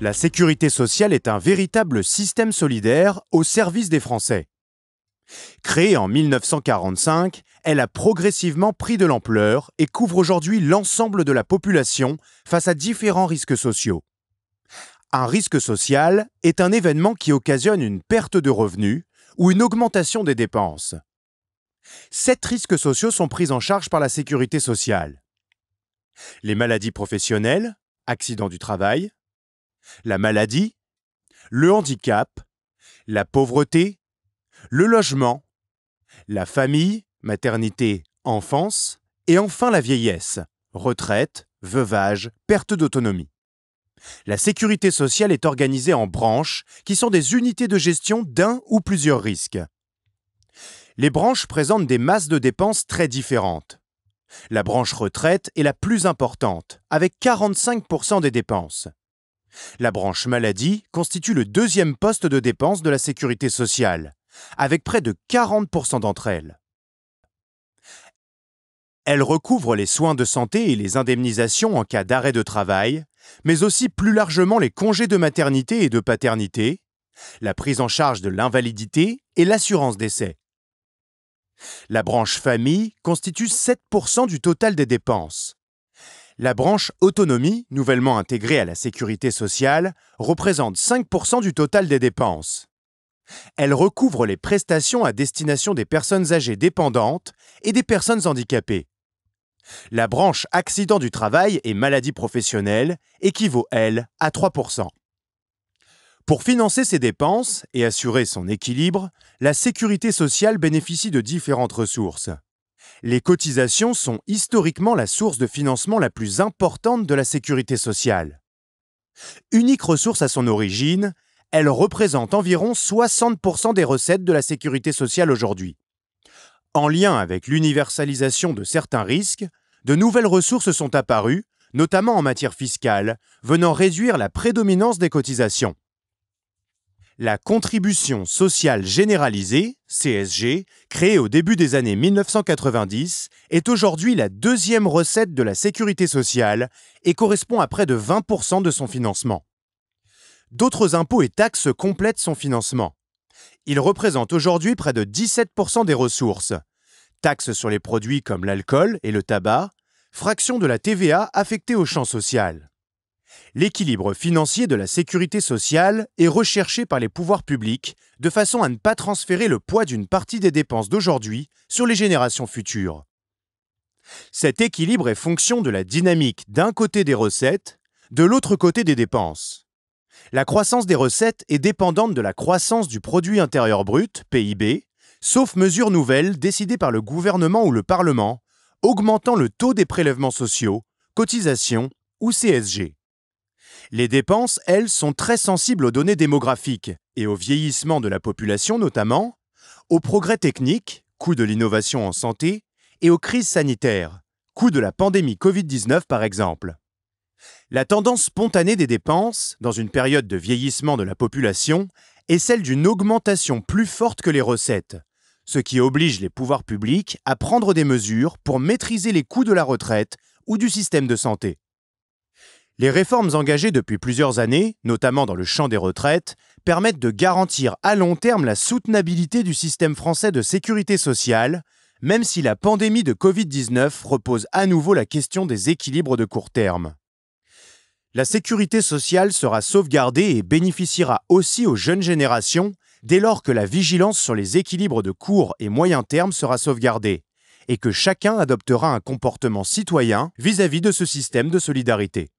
La sécurité sociale est un véritable système solidaire au service des Français. Créée en 1945, elle a progressivement pris de l'ampleur et couvre aujourd'hui l'ensemble de la population face à différents risques sociaux. Un risque social est un événement qui occasionne une perte de revenus ou une augmentation des dépenses. 7 risques sociaux sont pris en charge par la sécurité sociale. Les maladies professionnelles, accidents du travail, la maladie, le handicap, la pauvreté, le logement, la famille, maternité, enfance, et enfin la vieillesse, retraite, veuvage, perte d'autonomie. La sécurité sociale est organisée en branches qui sont des unités de gestion d'un ou plusieurs risques. Les branches présentent des masses de dépenses très différentes. La branche retraite est la plus importante, avec 45% des dépenses. La branche maladie constitue le deuxième poste de dépenses de la sécurité sociale, avec près de 40% d'entre elles. Elle recouvre les soins de santé et les indemnisations en cas d'arrêt de travail, mais aussi plus largement les congés de maternité et de paternité, la prise en charge de l'invalidité et l'assurance décès. La branche famille constitue 7% du total des dépenses. La branche autonomie, nouvellement intégrée à la sécurité sociale, représente 5% du total des dépenses. Elle recouvre les prestations à destination des personnes âgées dépendantes et des personnes handicapées. La branche accident du travail et maladie professionnelle équivaut, elle, à 3%. Pour financer ces dépenses et assurer son équilibre, la sécurité sociale bénéficie de différentes ressources. Les cotisations sont historiquement la source de financement la plus importante de la sécurité sociale. Unique ressource à son origine, elle représente environ 60% des recettes de la sécurité sociale aujourd'hui. En lien avec l'universalisation de certains risques, de nouvelles ressources sont apparues, notamment en matière fiscale, venant réduire la prédominance des cotisations. La contribution sociale généralisée, CSG, créée au début des années 1990, est aujourd'hui la deuxième recette de la sécurité sociale et correspond à près de 20% de son financement. D'autres impôts et taxes complètent son financement. Ils représentent aujourd'hui près de 17% des ressources. Taxes sur les produits comme l'alcool et le tabac, fraction de la TVA affectée au champ social. L'équilibre financier de la sécurité sociale est recherché par les pouvoirs publics de façon à ne pas transférer le poids d'une partie des dépenses d'aujourd'hui sur les générations futures. Cet équilibre est fonction de la dynamique d'un côté des recettes, de l'autre côté des dépenses. La croissance des recettes est dépendante de la croissance du produit intérieur brut, PIB, sauf mesures nouvelles décidées par le gouvernement ou le Parlement, augmentant le taux des prélèvements sociaux, cotisations ou CSG. Les dépenses, elles, sont très sensibles aux données démographiques et au vieillissement de la population notamment, aux progrès techniques, coût de l'innovation en santé, et aux crises sanitaires, coût de la pandémie Covid-19 par exemple. La tendance spontanée des dépenses, dans une période de vieillissement de la population, est celle d'une augmentation plus forte que les recettes, ce qui oblige les pouvoirs publics à prendre des mesures pour maîtriser les coûts de la retraite ou du système de santé. Les réformes engagées depuis plusieurs années, notamment dans le champ des retraites, permettent de garantir à long terme la soutenabilité du système français de sécurité sociale, même si la pandémie de Covid-19 repose à nouveau la question des équilibres de court terme. La sécurité sociale sera sauvegardée et bénéficiera aussi aux jeunes générations dès lors que la vigilance sur les équilibres de court et moyen terme sera sauvegardée et que chacun adoptera un comportement citoyen vis-à-vis de ce système de solidarité.